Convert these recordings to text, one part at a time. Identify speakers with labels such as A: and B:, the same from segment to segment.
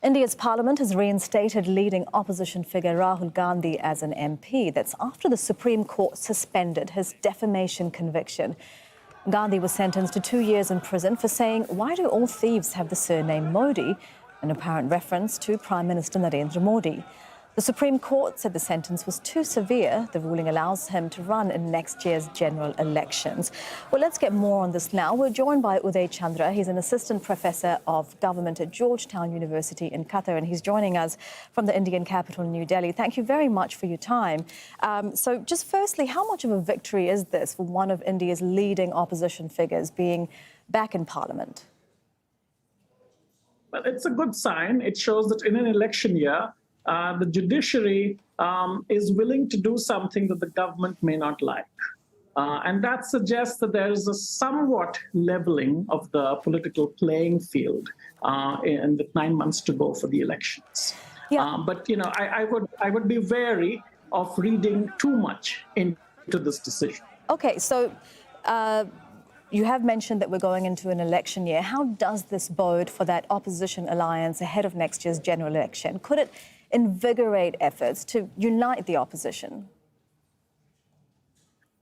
A: India's parliament has reinstated leading opposition figure Rahul Gandhi as an MP. That's after the Supreme Court suspended his defamation conviction. Gandhi was sentenced to 2 years in prison for saying, "Why do all thieves have the surname Modi?" an apparent reference to Prime Minister Narendra Modi. The Supreme Court said the sentence was too severe. The ruling allows him to run in next year's general elections. Well, let's get more on this now. We're joined by Uday Chandra. He's an assistant professor of government at Georgetown University in Qatar, and he's joining us from the Indian capital, New Delhi. Thank you very much for your time. So just firstly, how much of a victory is this for one of India's leading opposition figures being back in parliament?
B: Well, it's a good sign. It shows that in an election year, the judiciary is willing to do something that the government may not like. And that suggests that there is a somewhat leveling of the political playing field in the 9 months to go for the elections. Yeah. But, you know, I would be wary of reading too much into this decision.
A: Okay, so you have mentioned that we're going into an election year. How does this bode for that opposition alliance ahead of next year's general election? Could it invigorate efforts to unite the opposition?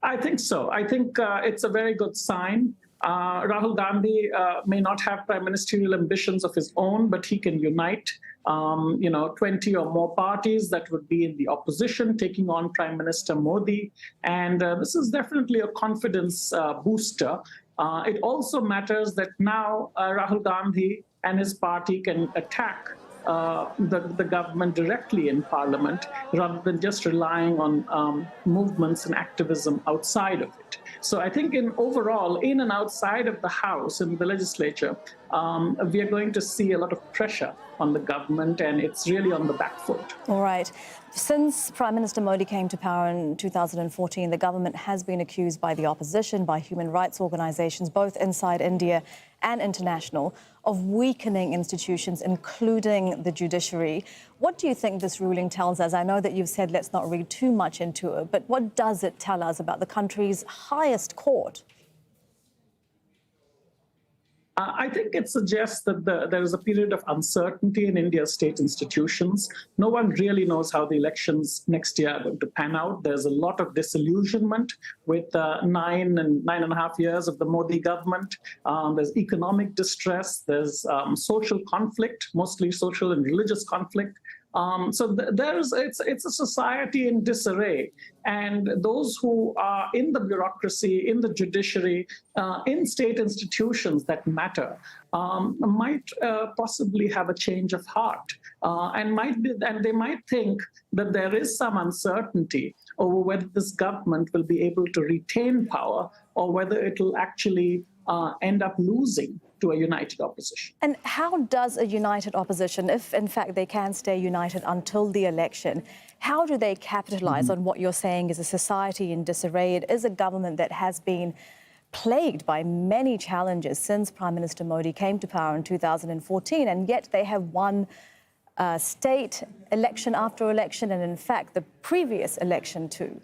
B: I think so. I think it's a very good sign. Rahul Gandhi may not have prime ministerial ambitions of his own, but he can unite, 20 or more parties that would be in the opposition taking on Prime Minister Modi. And this is definitely a confidence booster. It also matters that now Rahul Gandhi and his party can attack the government directly in parliament rather than just relying on movements and activism outside of it. So I think overall, in and outside of the House and the legislature, we are going to see a lot of pressure on the government, and it's really on the back foot.
A: All right. Since Prime Minister Modi came to power in 2014, the government has been accused by the opposition, by human rights organizations, both inside India and international, of weakening institutions, including the judiciary. What do you think this ruling tells us? I know that you've said let's not read too much into it, but what does it tell us about the country's highest court?
B: I think it suggests that there is a period of uncertainty in India's state institutions. No one really knows how the elections next year are going to pan out. There's a lot of disillusionment with 9.5 years of the Modi government. There's economic distress. There's social conflict, mostly social and religious conflict. So it's a society in disarray, and those who are in the bureaucracy, in the judiciary, in state institutions that matter, might possibly have a change of heart, and they might think that there is some uncertainty over whether this government will be able to retain power or whether it will actually end up losing to a united opposition.
A: And how does a united opposition, if in fact they can stay united until the election, how do they capitalize on what you're saying is a society in disarray? It is a government that has been plagued by many challenges since Prime Minister Modi came to power in 2014, and yet they have won state election after election, and in fact the previous election too.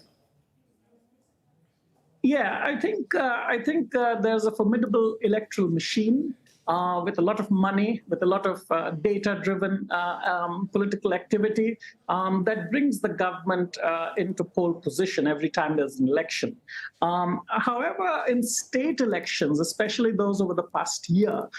B: Yeah, I think there's a formidable electoral machine with a lot of money, with a lot of data-driven political activity that brings the government into pole position every time there's an election. However, in state elections, especially those over the past year,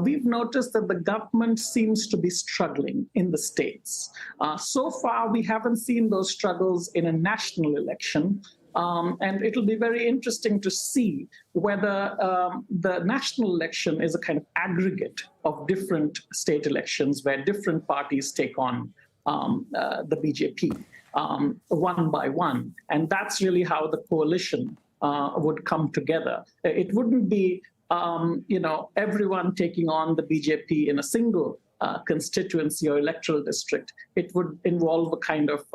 B: we've noticed that the government seems to be struggling in the states. So far, we haven't seen those struggles in a national election. And it'll be very interesting to see whether the national election is a kind of aggregate of different state elections where different parties take on the BJP one by one. And that's really how the coalition would come together. It wouldn't be, everyone taking on the BJP in a single constituency or electoral district. It would involve a kind of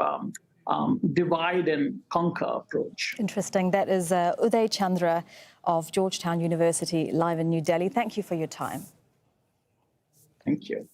B: divide and conquer approach.
A: Interesting. That is Uday Chandra of Georgetown University live in New Delhi. Thank you for your time.
B: Thank you.